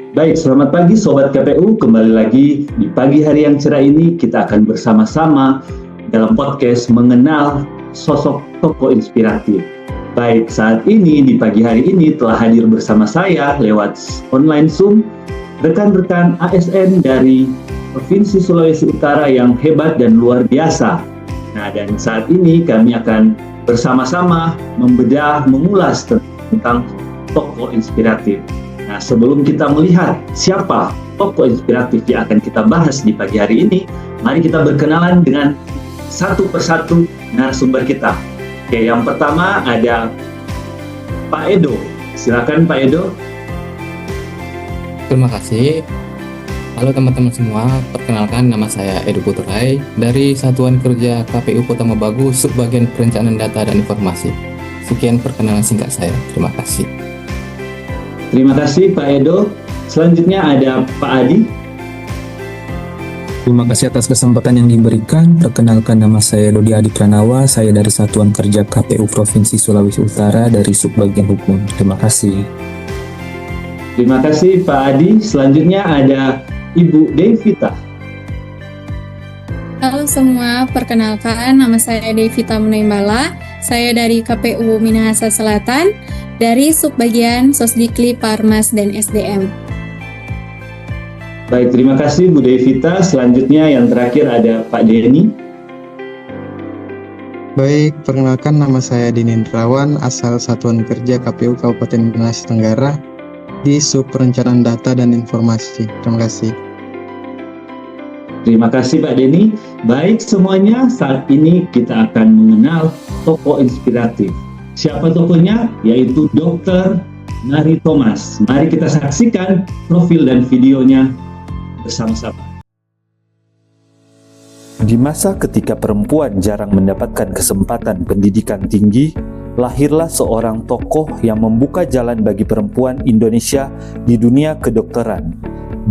Baik, selamat pagi Sobat KPU. Kembali lagi di pagi hari yang cerah ini kita akan bersama-sama dalam podcast mengenal sosok tokoh inspiratif. Baik, saat ini di pagi hari ini telah hadir bersama saya lewat online Zoom rekan-rekan ASN dari Provinsi Sulawesi Utara yang hebat dan luar biasa. Nah, dan saat ini kami akan bersama-sama membedah, mengulas tentang tokoh inspiratif. Nah, sebelum kita melihat siapa tokoh inspiratif yang akan kita bahas di pagi hari ini, mari kita berkenalan dengan satu persatu narasumber kita. Oke, yang pertama ada Pak Edo. Silakan Pak Edo. Terima kasih. Halo teman-teman semua, perkenalkan nama saya Edo Puturai dari Satuan Kerja KPU Kota Mobagu, Subbagian Perencanaan Data dan Informasi. Sekian perkenalan singkat saya. Terima kasih. Terima kasih Pak Edo. Selanjutnya ada Pak Adi. Terima kasih atas kesempatan yang diberikan. Perkenalkan, nama saya Dodi Adi Pranawa. Saya dari Satuan Kerja KPU Provinsi Sulawesi Utara dari Subbagian Hukum. Terima kasih. Terima kasih Pak Adi. Selanjutnya ada Ibu Devita. Halo semua, perkenalkan nama saya Devita Munaimbala. Saya dari KPU Minahasa Selatan, dari Subbagian Sosdikli, Parmas, dan SDM. Baik, terima kasih Bu Devita. Selanjutnya yang terakhir ada Pak Denny. Baik, perkenalkan nama saya Dini Indrawan, asal Satuan Kerja KPU Kabupaten Minahasa Tenggara di Sub Perencanaan Data dan Informasi. Terima kasih. Terima kasih Pak Denny. Baik semuanya, saat ini kita akan mengenal tokoh inspiratif. Siapa tokohnya? Yaitu Dr. Mary Thomas. Mari kita saksikan profil dan videonya bersama-sama. Di masa ketika perempuan jarang mendapatkan kesempatan pendidikan tinggi, lahirlah seorang tokoh yang membuka jalan bagi perempuan Indonesia di dunia kedokteran.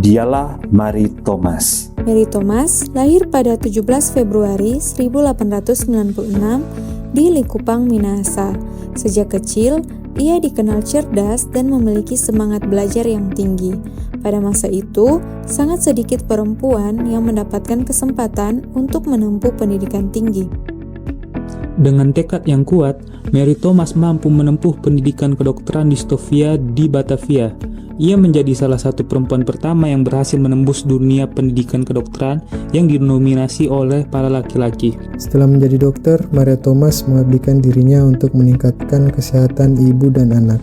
Dialah Mary Thomas. Mary Thomas lahir pada 17 Februari 1896 di Likupang, Minahasa. Sejak kecil, ia dikenal cerdas dan memiliki semangat belajar yang tinggi. Pada masa itu, sangat sedikit perempuan yang mendapatkan kesempatan untuk menempuh pendidikan tinggi. Dengan tekad yang kuat, Mary Thomas mampu menempuh pendidikan kedokteran di Stovia di Batavia. Ia menjadi salah satu perempuan pertama yang berhasil menembus dunia pendidikan kedokteran yang didominasi oleh para laki-laki. Setelah menjadi dokter, Mary Thomas mengabdikan dirinya untuk meningkatkan kesehatan ibu dan anak.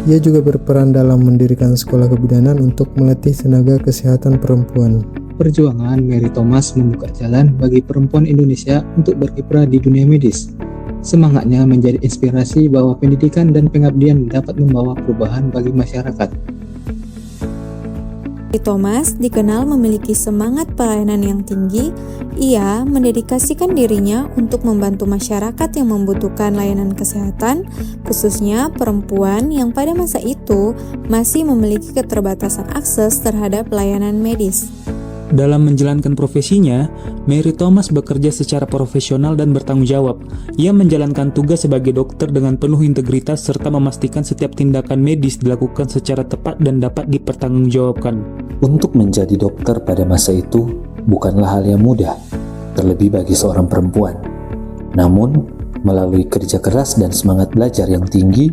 Ia juga berperan dalam mendirikan sekolah kebidanan untuk melatih tenaga kesehatan perempuan. Perjuangan Mary Thomas membuka jalan bagi perempuan Indonesia untuk berkiprah di dunia medis. Semangatnya menjadi inspirasi bahwa pendidikan dan pengabdian dapat membawa perubahan bagi masyarakat. Mary Thomas dikenal memiliki semangat pelayanan yang tinggi. Ia mendedikasikan dirinya untuk membantu masyarakat yang membutuhkan layanan kesehatan, khususnya perempuan yang pada masa itu masih memiliki keterbatasan akses terhadap layanan medis. Dalam menjalankan profesinya, Mary Thomas bekerja secara profesional dan bertanggung jawab. Ia menjalankan tugas sebagai dokter dengan penuh integritas serta memastikan setiap tindakan medis dilakukan secara tepat dan dapat dipertanggungjawabkan. Untuk menjadi dokter pada masa itu bukanlah hal yang mudah, terlebih bagi seorang perempuan. Namun, melalui kerja keras dan semangat belajar yang tinggi,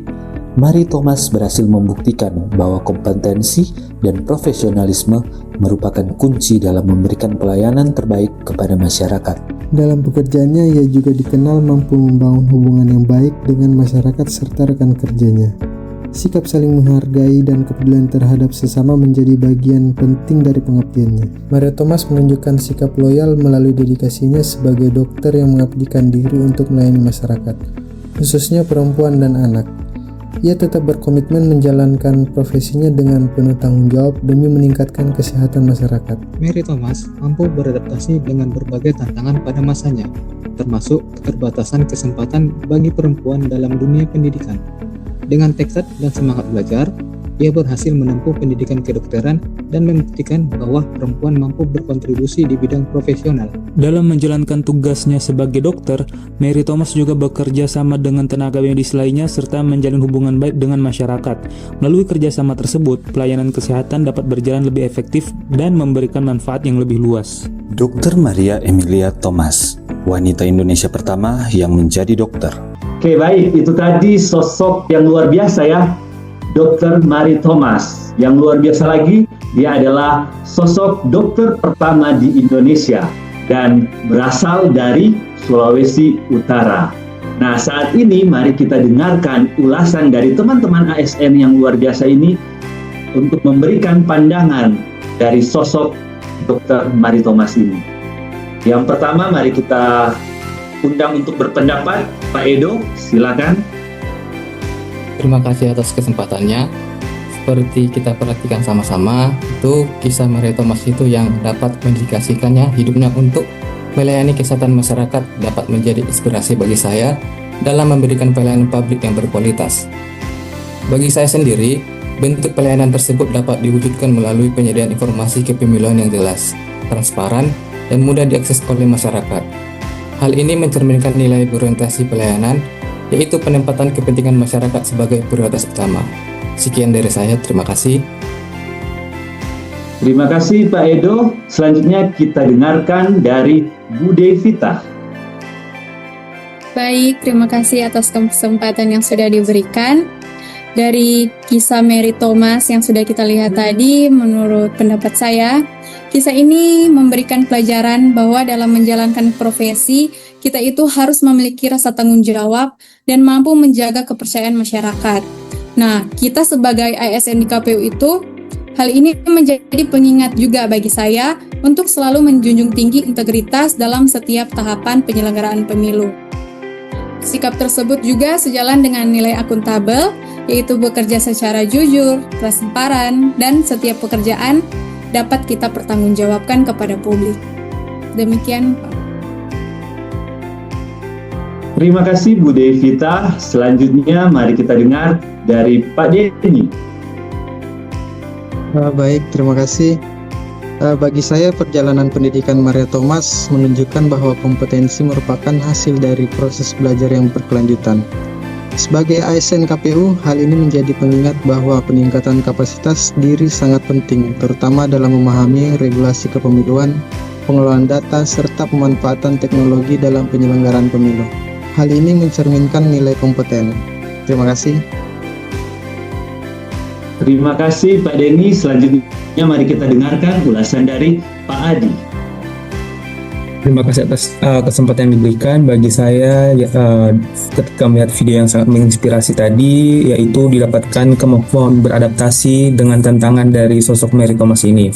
Mary Thomas berhasil membuktikan bahwa kompetensi dan profesionalisme merupakan kunci dalam memberikan pelayanan terbaik kepada masyarakat. Dalam pekerjaannya, ia juga dikenal mampu membangun hubungan yang baik dengan masyarakat serta rekan kerjanya. Sikap saling menghargai dan kepedulian terhadap sesama menjadi bagian penting dari pengabdiannya. Mary Thomas menunjukkan sikap loyal melalui dedikasinya sebagai dokter yang mengabdikan diri untuk melayani masyarakat, khususnya perempuan dan anak. Ia tetap berkomitmen menjalankan profesinya dengan penuh tanggung jawab demi meningkatkan kesehatan masyarakat. Mary Thomas mampu beradaptasi dengan berbagai tantangan pada masanya, termasuk keterbatasan kesempatan bagi perempuan dalam dunia pendidikan. Dengan tekad dan semangat belajar, ia berhasil menempuh pendidikan kedokteran dan membuktikan bahwa perempuan mampu berkontribusi di bidang profesional. Dalam menjalankan tugasnya sebagai dokter, Mary Thomas juga bekerja sama dengan tenaga medis lainnya serta menjalin hubungan baik dengan masyarakat. Melalui kerjasama tersebut, pelayanan kesehatan dapat berjalan lebih efektif dan memberikan manfaat yang lebih luas. Dr. Maria Emilia Thomas, wanita Indonesia pertama yang menjadi dokter. Oke, baik, itu tadi sosok yang luar biasa ya, Dr. Mary Thomas. Yang luar biasa lagi, dia adalah sosok dokter pertama di Indonesia dan berasal dari Sulawesi Utara. Nah, saat ini mari kita dengarkan ulasan dari teman-teman ASN yang luar biasa ini untuk memberikan pandangan dari sosok Dr. Mary Thomas ini. Yang pertama, mari kita undang untuk berpendapat Pak Edo, silakan. Terima kasih atas kesempatannya. Seperti kita perhatikan sama-sama, itu kisah Mary Thomas itu yang dapat mendedikasikannya hidupnya untuk melayani kesehatan masyarakat dapat menjadi inspirasi bagi saya dalam memberikan pelayanan publik yang berkualitas. Bagi saya sendiri, bentuk pelayanan tersebut dapat diwujudkan melalui penyediaan informasi kepemiluan yang jelas, transparan, dan mudah diakses oleh masyarakat. Hal ini mencerminkan nilai berorientasi pelayanan, yaitu penempatan kepentingan masyarakat sebagai prioritas utama. Sekian dari saya, terima kasih. Terima kasih Pak Edo. Selanjutnya kita dengarkan dari Bu Devita. Baik, terima kasih atas kesempatan yang sudah diberikan. Dari kisah Mary Thomas yang sudah kita lihat tadi, menurut pendapat saya, kisah ini memberikan pelajaran bahwa dalam menjalankan profesi, kita itu harus memiliki rasa tanggung jawab dan mampu menjaga kepercayaan masyarakat. Nah, kita sebagai ASN di KPU itu, hal ini menjadi pengingat juga bagi saya untuk selalu menjunjung tinggi integritas dalam setiap tahapan penyelenggaraan pemilu. Sikap tersebut juga sejalan dengan nilai akuntabel, yaitu bekerja secara jujur, transparan, dan setiap pekerjaan dapat kita pertanggungjawabkan kepada publik. Demikian, Pak. Terima kasih Bu Devita. Selanjutnya mari kita dengar dari Pak Denny. Baik, terima kasih. Bagi saya, perjalanan pendidikan Maria Thomas menunjukkan bahwa kompetensi merupakan hasil dari proses belajar yang berkelanjutan. Sebagai ASN KPU, hal ini menjadi pengingat bahwa peningkatan kapasitas diri sangat penting, terutama dalam memahami regulasi kepemiluan, pengelolaan data, serta pemanfaatan teknologi dalam penyelenggaraan pemilu. Hal ini mencerminkan nilai kompeten. Terima kasih. Terima kasih Pak Denny. Selanjutnya mari kita dengarkan ulasan dari Pak Adi. Terima kasih atas kesempatan yang diberikan. Bagi saya, ketika melihat video yang sangat menginspirasi tadi, yaitu didapatkan kemampuan beradaptasi dengan tantangan dari sosok Mary Thomas ini.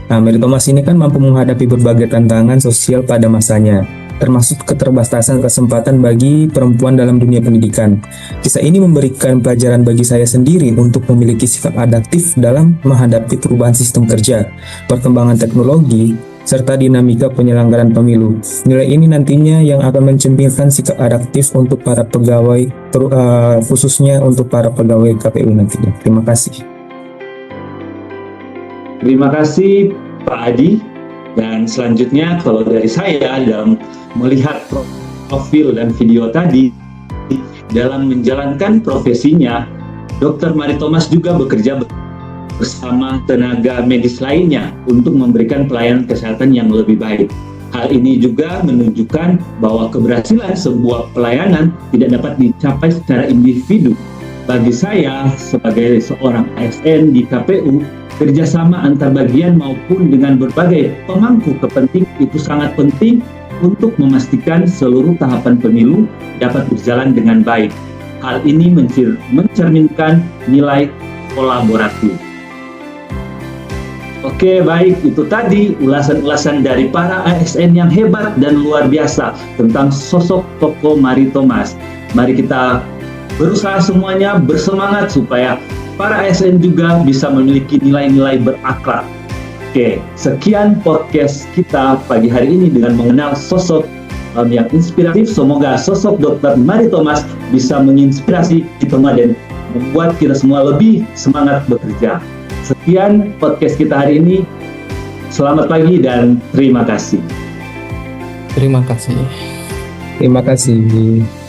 Nah, Mary Thomas ini kan mampu menghadapi berbagai tantangan sosial pada masanya, termasuk keterbatasan kesempatan bagi perempuan dalam dunia pendidikan. Kisah ini memberikan pelajaran bagi saya sendiri untuk memiliki sikap adaptif dalam menghadapi perubahan sistem kerja, perkembangan teknologi, serta dinamika penyelenggaraan pemilu. Nilai ini nantinya yang akan mencerminkan sikap adaptif untuk para pegawai, khususnya untuk para pegawai KPU nantinya. Terima kasih. Terima kasih Pak Adi. Dan selanjutnya kalau dari saya dalam melihat profil dan video tadi, dalam menjalankan profesinya, Dr. Mary Thomas juga bekerja bersama tenaga medis lainnya untuk memberikan pelayanan kesehatan yang lebih baik. Hal ini juga menunjukkan bahwa keberhasilan sebuah pelayanan tidak dapat dicapai secara individu. Bagi saya, sebagai seorang ASN di KPU, kerjasama antar bagian maupun dengan berbagai pemangku kepentingan itu sangat penting untuk memastikan seluruh tahapan pemilu dapat berjalan dengan baik. Hal ini mencerminkan nilai kolaboratif. Oke, baik, itu tadi ulasan-ulasan dari para ASN yang hebat dan luar biasa tentang sosok tokoh Mary Thomas. Mari kita berusaha semuanya bersemangat supaya para ASN juga bisa memiliki nilai-nilai berakhlak. Oke, sekian podcast kita pagi hari ini dengan mengenal sosok yang inspiratif. Semoga sosok Dr. Mary Thomas bisa menginspirasi kita dan membuat kita semua lebih semangat bekerja. Sekian podcast kita hari ini. Selamat pagi dan terima kasih. Terima kasih. Terima kasih.